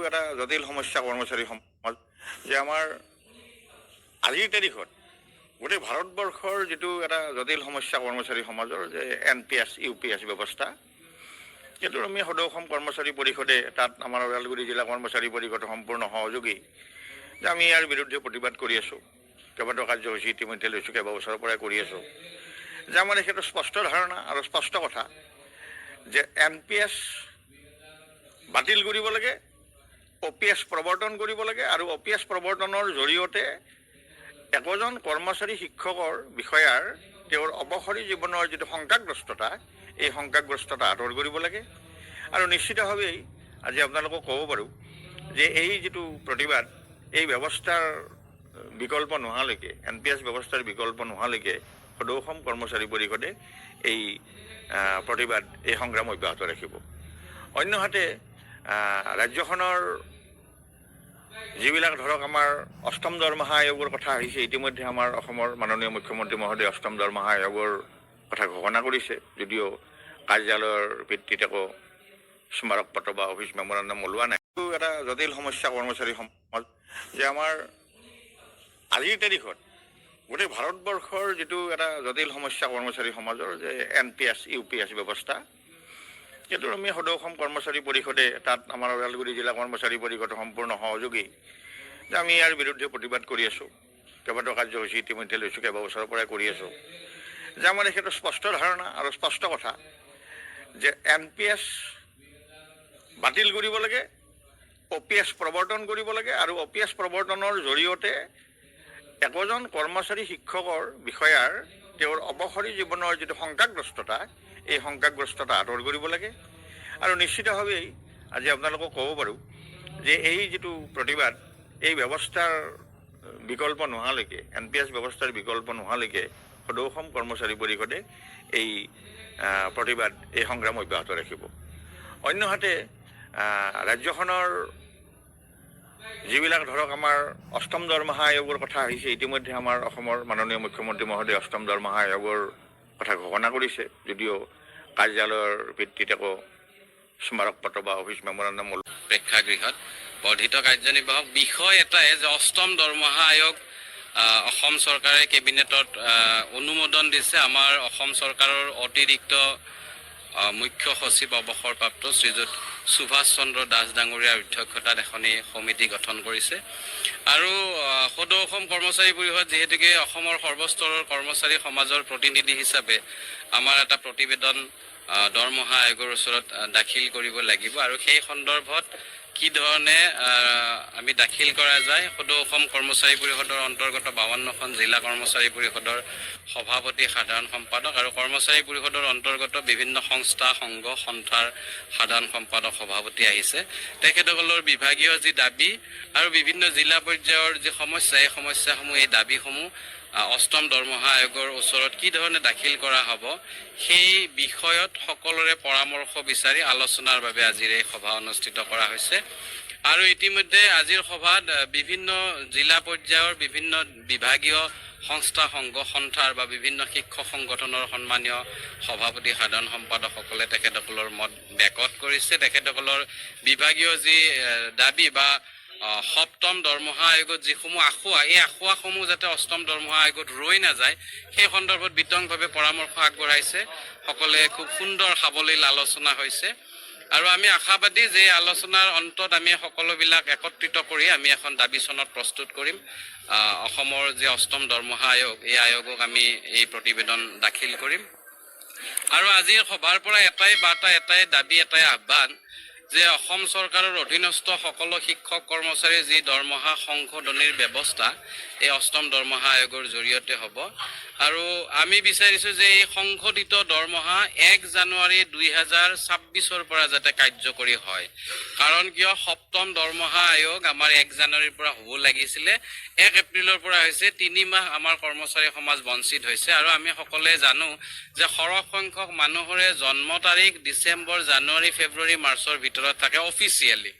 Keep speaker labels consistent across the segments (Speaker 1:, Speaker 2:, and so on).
Speaker 1: এটা জটিল সমস্যা কৰ্মচাৰী সমাজ যে আমাৰ আজিৰ তাৰিখত গোটেই ভাৰতবৰ্ষৰ যিটো এটা জটিল সমস্যা কৰ্মচাৰী সমাজৰ যে NPS UPS ব্যৱস্থা, সেইটো আমি সদৌ অসম কৰ্মচাৰী পৰিষদে তাত আমাৰ ওদালগুৰি জিলা কৰ্মচাৰী পৰিষদৰ সম্পূৰ্ণ সহযোগী যে আমি ইয়াৰ বিৰুদ্ধে প্ৰতিবাদ কৰি আছোঁ। কেইবাটাও কাৰ্যসূচী ইতিমধ্যে লৈছোঁ, কেইবা বছৰৰ পৰাই কৰি আছোঁ। যে আমাৰ সেইটো স্পষ্ট ধাৰণা আৰু স্পষ্ট কথা যে NPS বাতিল কৰিব লাগে, OPS প্ৰৱৰ্তন কৰিব লাগে আৰু OPS প্ৰৱৰ্তনৰ জৰিয়তে একোজন কৰ্মচাৰী শিক্ষকৰ বিষয়াৰ তেওঁৰ অৱসৰী জীৱনৰ যিটো শংকাগ্ৰস্ততা, এই শংকাগ্ৰস্ততা আঁতৰ কৰিব লাগে। আৰু নিশ্চিতভাৱেই আজি আপোনালোকক ক'ব পাৰোঁ যে এই যিটো প্ৰতিবাদ, এই ব্যৱস্থাৰ বিকল্প নোহোৱালৈকে, NPS ব্যৱস্থাৰ বিকল্প নোহোৱালৈকে সদৌ অসম কৰ্মচাৰী পৰিষদে এই প্ৰতিবাদ, এই সংগ্ৰাম অব্যাহত ৰাখিব। অন্যহাতে ৰাজ্যখনৰ যিবিলাক ধৰক আমাৰ অষ্টম দৰমহা আয়োগৰ কথা আহিছে, ইতিমধ্যে আমাৰ অসমৰ মাননীয় মুখ্যমন্ত্ৰী মহোদয়ে অষ্টম দৰমহা আয়োগৰ কথা ঘোষণা কৰিছে, যদিও কাৰ্যালয়ৰ ভিত্তিত একো স্মাৰক পত্ৰ বা অফিচ মেমৰেণ্ডাম ওলোৱা নাই। এইটো এটা জটিল সমস্যা কৰ্মচাৰী সমাজ যে আমাৰ আজিৰ তাৰিখত গোটেই ভাৰতবৰ্ষৰ যিটো এটা জটিল সমস্যা কৰ্মচাৰী সমাজৰ যে NPS UPS ব্যৱস্থা, সেইটো আমি সদৌ অসম কৰ্মচাৰী পৰিষদে তাত আমাৰ ওদালগুৰি জিলা কৰ্মচাৰী পৰিষদৰ সম্পূৰ্ণ সহযোগী যে আমি ইয়াৰ বিৰুদ্ধে প্ৰতিবাদ কৰি আছোঁ। কেইবাটাও কাৰ্যসূচী ইতিমধ্যে লৈছোঁ, কেইবা বছৰৰ পৰাই কৰি আছোঁ। যে আমাৰ সেইটো স্পষ্ট ধাৰণা আৰু স্পষ্ট কথা যে NPS বাতিল কৰিব লাগে, OPS প্ৰৱৰ্তন কৰিব লাগে আৰু OPS প্ৰৱৰ্তনৰ জৰিয়তে একোজন কৰ্মচাৰী শিক্ষকৰ বিষয়াৰ তেওঁৰ অৱসৰী জীৱনৰ যিটো শংকাগ্ৰস্ততা, এই শংকাগ্ৰস্ততা আঁতৰ কৰিব লাগে। আৰু নিশ্চিতভাৱেই আজি আপোনালোকক ক'ব পাৰোঁ যে এই যিটো প্ৰতিবাদ, এই ব্যৱস্থাৰ বিকল্প নোহোৱালৈকে, NPS ব্যৱস্থাৰ বিকল্প নোহোৱালৈকে সদৌ অসম কৰ্মচাৰী পৰিষদে এই প্ৰতিবাদ, এই সংগ্ৰাম অব্যাহত ৰাখিব। অন্যহাতে ৰাজ্যখনৰ যিবিলাক ধৰক আমাৰ অষ্টম দৰমহা আয়োগৰ কথা আহিছে, ইতিমধ্যে আমাৰ অসমৰ মাননীয় মুখ্যমন্ত্ৰী মহোদয়ে অষ্টম দৰমহা আয়োগৰ কথা ঘোষণা কৰিছে, যদিও কাৰ্যালয়ৰ ভিত্তিত একো স্মাৰক পত্ৰ বা অফিচ মেমৰেণ্ডাম
Speaker 2: প্ৰেক্ষাগৃহত বৰ্ধিত কাৰ্যনিৰ্বাহক বিষয় এটাই যে অষ্টম দৰমহা আয়োগ অসম চৰকাৰে কেবিনেটত অনুমোদন দিছে। আমাৰ অসম চৰকাৰৰ অতিৰিক্ত মুখ্য সচিব অৱসৰপ্ৰাপ্ত শ্ৰীযুত সুভাষ চন্দ্ৰ দাস ডাঙৰীয়াৰ অধ্যক্ষতাত এখনি সমিতি গঠন কৰিছে। আৰু সদৌ অসম কৰ্মচাৰী পৰিষদ যিহেতুকে অসমৰ সৰ্বস্তৰৰ কৰ্মচাৰী সমাজৰ প্ৰতিনিধি হিচাপে আমাৰ এটা প্ৰতিবেদন দৰমহা আয়োগৰ ওচৰত দাখিল কৰিব লাগিব। আৰু সেই সন্দৰ্ভত কি ধৰণে আমি দাখিল কৰা যায়, সদৌ অসম কৰ্মচাৰী পৰিষদৰ অন্তৰ্গত 52খন জিলা কৰ্মচাৰী পৰিষদৰ সভাপতি, সাধাৰণ সম্পাদক আৰু কৰ্মচাৰী পৰিষদৰ অন্তৰ্গত বিভিন্ন সংস্থা, সংঘ, সন্থাৰ সাধাৰণ সম্পাদক, সভাপতি আহিছে। তেখেতসকলৰ বিভাগীয় যি দাবী আৰু বিভিন্ন জিলা পৰ্যায়ৰ যি সমস্যা, এই সমস্যাসমূহ, এই দাবীসমূহ অষ্টম দৰমহা আয়োগৰ ওচৰত কি ধৰণে দাখিল কৰা হ'ব, সেই বিষয়ত সকলোৰে পৰামৰ্শ বিচাৰি আলোচনাৰ বাবে আজিৰ এই সভা অনুষ্ঠিত কৰা হৈছে। আৰু ইতিমধ্যে আজিৰ সভাত বিভিন্ন জিলা পৰ্যায়ৰ বিভিন্ন বিভাগীয় সংস্থা, সংঘ, সন্থাৰ বা বিভিন্ন শিক্ষক সংগঠনৰ সন্মানীয় সভাপতি, সাধাৰণ সম্পাদকসকলে তেখেতসকলৰ মত ব্যক্ত কৰিছে। তেখেতসকলৰ বিভাগীয় যি দাবী বা সপ্তম দৰমহা আয়োগত যিসমূহ আঁসোৱা, এই আঁসোৱাসমূহ যাতে অষ্টম দৰমহা আয়োগত ৰৈ নাযায়, সেই সন্দৰ্ভত বিতংভাৱে পৰামৰ্শ আগবঢ়াইছে। সকলোৱে খুব সুন্দৰ সাৱলীল আলোচনা হৈছে। আৰু আমি আশাবাদী যে আলোচনাৰ অন্তত আমি সকলোবিলাক একত্ৰিত কৰি আমি এখন দাবী চনত প্ৰস্তুত কৰিম। অসমৰ যে অষ্টম দৰমহা আয়োগ, এই আয়োগক আমি এই প্ৰতিবেদন দাখিল কৰিম। আৰু আজিৰ সভাৰ পৰা এটাই বাৰ্তা, এটাই দাবী, এটাই আহ্বান যে অসম চৰকাৰৰ অধীনস্থ সকলো শিক্ষক কৰ্মচাৰীৰ যি দৰমহা সংশোধনীৰ ব্যৱস্থা, এই অষ্টম দৰমহা আয়োগৰ জৰিয়তে হ'ব। আৰু আমি বিচাৰিছোঁ যে এই সংশোধিত দৰমহা 1 জানুৱাৰী 2026 পৰা যাতে কাৰ্যকৰী হয়। কাৰণ কিয়, সপ্তম দৰমহা আয়োগ আমাৰ 1 জানুৱাৰীৰ পৰা হ'ব লাগিছিলে, 1 এপ্ৰিলৰ পৰা হৈছে। 3 মাহ আমাৰ কৰ্মচাৰী সমাজ বঞ্চিত হৈছে। আৰু আমি সকলোৱে জানো যে সৰহ সংখ্যক মানুহৰে জন্ম তাৰিখ ডিচেম্বৰ, জানুৱাৰী, ফেব্ৰুৱাৰী, মাৰ্চৰ ভিতৰত থাকে অফিচিয়েলি।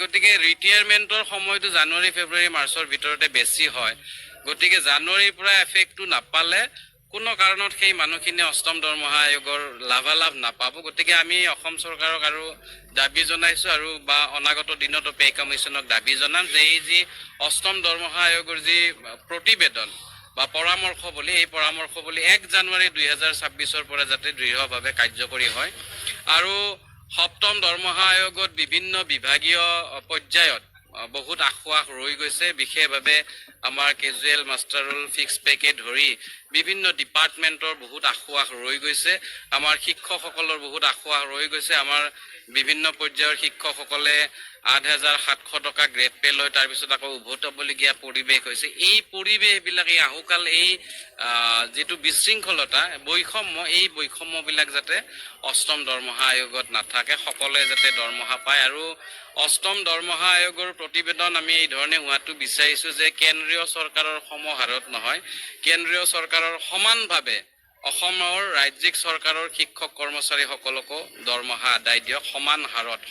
Speaker 2: গতিকে ৰিটায়াৰমেণ্টৰ সময়টো জানুৱাৰী, ফেব্ৰুৱাৰী, মাৰ্চৰ ভিতৰতে বেছি হয়। গতিকে জানুৱাৰীৰ পৰা এফেক্টটো নাপালে কোনো কাৰণত সেই মানুহখিনিয়ে অষ্টম দৰমহা আয়োগৰ লাভালাভ নাপাব। গতিকে আমি অসম চৰকাৰক আৰু দাবী জনাইছোঁ আৰু বা অনাগত দিনতো পে কমিশ্যনক দাবী জনাম যে এই যি অষ্টম দৰমহা আয়োগৰ যি প্ৰতিবেদন বা পৰামৰ্শ বুলি এই পৰামৰ্শ বুলি 1 জানুৱাৰী 2026 পৰা যাতে দৃঢ়ভাৱে কাৰ্যকৰী হয় আৰু সপ্তম দৰমহা আয়োগত বিভিন্ন বিভাগীয় পৰ্যায়ত বহুত আশ্বাস ৰৈ গৈছে। বিশেষভাৱে আমাৰ কেজুৱেল মাষ্টাৰ ৰোল ফিক্স পেকে ধৰি বিভিন্ন ডিপাৰ্টমেণ্টৰ বহুত আশ্বাস ৰৈ গৈছে। আমাৰ শিক্ষকসকলৰ বহুত আশ্বাস ৰৈ গৈছে। আমাৰ বিভিন্ন পৰ্যায়ৰ শিক্ষকসকলে 8,700 টকা গ্ৰেড পে লয়, তাৰপিছত আকৌ উভতাবলগীয়া পৰিৱেশ হৈছে। এই পৰিৱেশবিলাক এই আহুকাল এই যিটো বিশৃংখলতা বৈষম্য এই বৈষম্যবিলাক যাতে অষ্টম দৰমহা আয়োগত নাথাকে, সকলোৱে যাতে দৰমহা পায়। আৰু অষ্টম দৰমহা আয়োগৰ প্ৰতিবেদন আমি এই ধৰণে হোৱাটো বিচাৰিছোঁ যে কেন্দ্ৰীয় চৰকাৰৰ সমাহাৰত নহয়, কেন্দ্ৰীয় চৰকাৰৰ সমানভাৱে অসমৰ ৰাজ্যিক চৰকাৰৰ শিক্ষক কৰ্মচাৰীসকলকো দৰমহা আদায় দিয়ক, সমান হাৰত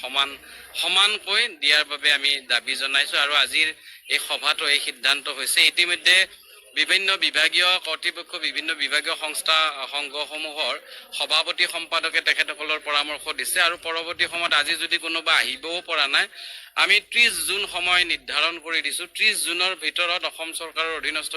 Speaker 2: সমানকৈ দিয়াৰ বাবে আমি দাবী জনাইছোঁ। আৰু আজিৰ এই সভাটো এই সিদ্ধান্ত হৈছে। ইতিমধ্যে বিভিন্ন বিভাগীয় কৰ্তৃপক্ষ বিভিন্ন বিভাগীয় সংস্থা সংঘসমূহৰ সভাপতি সম্পাদকে তেখেতসকলৰ পৰামৰ্শ দিছে আৰু পৰৱৰ্তী সময়ত আজি যদি কোনোবা আহিবও পৰা নাই, আমি 30 জুন সময় নিৰ্ধাৰণ কৰি দিছোঁ। 30 জুনৰ ভিতৰত অসম চৰকাৰৰ অধীনস্থ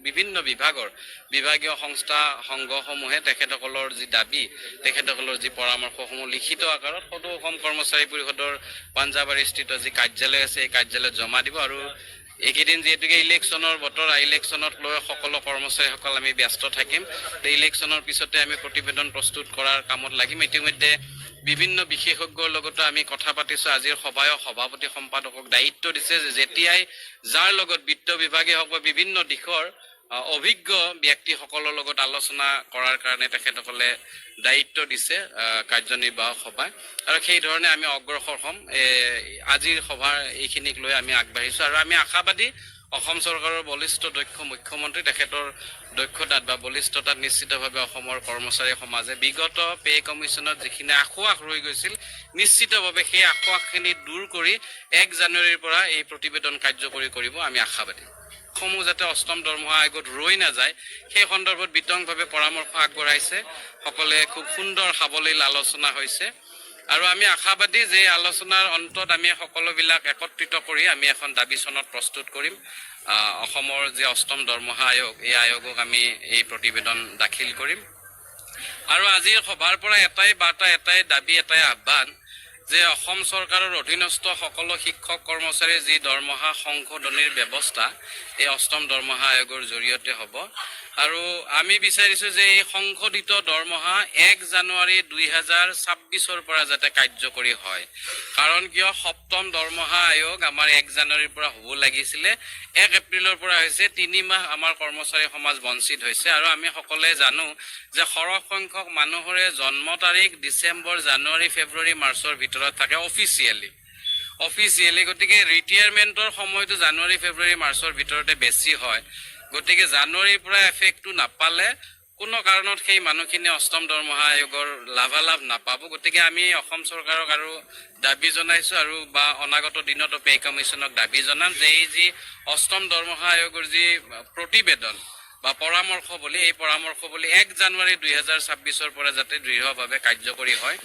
Speaker 2: বিভিন্ন বিভাগৰ বিভাগীয় সংস্থা সংঘসমূহে তেখেতসকলৰ যি দাবী তেখেতসকলৰ যি পৰামৰ্শসমূহ লিখিত আকাৰত সদৌ অসম কৰ্মচাৰী পৰিষদৰ পাঞ্জাবাৰীস্থিত যি কাৰ্যালয় আছে এই কাৰ্যালয়ত জমা দিব। আৰু এইকেইদিন যিহেতুকে ইলেকশ্যনৰ বতৰ, ইলেকশ্যনত লৈ সকলো কৰ্মচাৰীসকল আমি ব্যস্ত থাকিম। ইলেকশ্যনৰ পিছতে আমি প্ৰতিবেদন প্ৰস্তুত কৰাৰ কামত লাগিম। ইতিমধ্যে বিভিন্ন বিশেষজ্ঞৰ লগতো আমি কথা পাতিছোঁ। আজিৰ সভায় সভাপতি সম্পাদকক দায়িত্ব দিছে যে যেতিয়াই যাৰ লগত বিত্ত বিভাগে হওক বা বিভিন্ন দিশৰ অভিজ্ঞ ব্যক্তিসকলৰ লগত আলোচনা কৰাৰ কাৰণে তেখেতসকলে দায়িত্ব দিছে কাৰ্যনিৰ্বাহক সভায়, আৰু সেই ধৰণে আমি অগ্ৰসৰ হ'ম। আজিৰ সভাৰ এইখিনিক লৈ আমি আগবাঢ়িছোঁ আৰু আমি আশাবাদী অসম চৰকাৰৰ বলিষ্ঠ দক্ষ মুখ্যমন্ত্ৰী তেখেতৰ দক্ষতাত বা বলিষ্ঠতাত নিশ্চিতভাৱে অসমৰ কৰ্মচাৰী সমাজে বিগত পে কমিশ্যনত যিখিনি আশ্বাস ৰৈ গৈছিল নিশ্চিতভাৱে সেই আশ্বাসখিনি দূৰ কৰি 1 জানুৱাৰীৰ পৰা এই প্ৰতিবেদন কাৰ্যকৰী কৰিব আমি আশাবাদী। সমূহ যাতে অষ্টম দৰমহা আয়োগত ৰৈ নাযায় সেই সন্দৰ্ভত বিতংভাৱে পৰামৰ্শ আগবঢ়াইছে। সকলোৱে খুব সুন্দৰ সাৱলীল আলোচনা হৈছে আৰু আমি আশাবাদী যে আলোচনাৰ অন্তত আমি সকলোবিলাক একত্ৰিত কৰি আমি এখন দাবী চনত প্ৰস্তুত কৰিম। অসমৰ যে অষ্টম দৰমহা আয়োগ এই আয়োগক আমি এই প্ৰতিবেদন দাখিল কৰিম। আৰু আজিৰ সভাৰ পৰা এটাই বাৰ্তা, এটাই দাবী, এটাই আহ্বান যে অসম চৰকাৰৰ অধীনস্থ সকলো শিক্ষক কৰ্মচাৰীৰ যি দৰমহা সংশোধনীৰ ব্যৱস্থা এই অষ্টম দৰমহা আয়োগৰ জৰিয়তে হ'ব। আৰু আমি বিচাৰিছোঁ যে এই সংশোধিত দৰমহা 1 জানুৱাৰী 2026 পৰা যাতে কাৰ্যকৰী হয়। কাৰণ কিয় সপ্তম দৰমহা আয়োগ আমাৰ 1 জানুৱাৰীৰ পৰা হ'ব লাগিছিলে, 1 এপ্ৰিলৰ পৰা হৈছে। 3 মাহ আমাৰ কৰ্মচাৰী সমাজ বঞ্চিত হৈছে। আৰু আমি সকলোৱে জানো যে সৰহ সংখ্যক মানুহৰে জন্ম তাৰিখ ডিচেম্বৰ, জানুৱাৰী, ফেব্ৰুৱাৰী, মাৰ্চৰ ভিতৰত থাকে অফিচিয়েলি। গতিকে ৰিটায়াৰমেণ্টৰ সময়টো জানুৱাৰী, ফেব্ৰুৱাৰী, মাৰ্চৰ ভিতৰতে বেছি হয়। গতিকে জানুৱাৰীৰ পৰা এফেক্টটো নাপালে কোনো কাৰণত সেই মানুহখিনিয়ে অষ্টম দৰমহা আয়োগৰ লাভালাভ নাপাব। গতিকে আমি অসম চৰকাৰক আৰু দাবী জনাইছোঁ আৰু বা অনাগত দিনতো পে কমিশ্যনক দাবী জনাম যে এই যি অষ্টম দৰমহা আয়োগৰ যি প্ৰতিবেদন বা পৰামৰ্শ বুলি এই পৰামৰ্শ বুলি 1 জানুৱাৰী 2026 পৰা যাতে দৃঢ়ভাৱে কাৰ্যকৰী হয়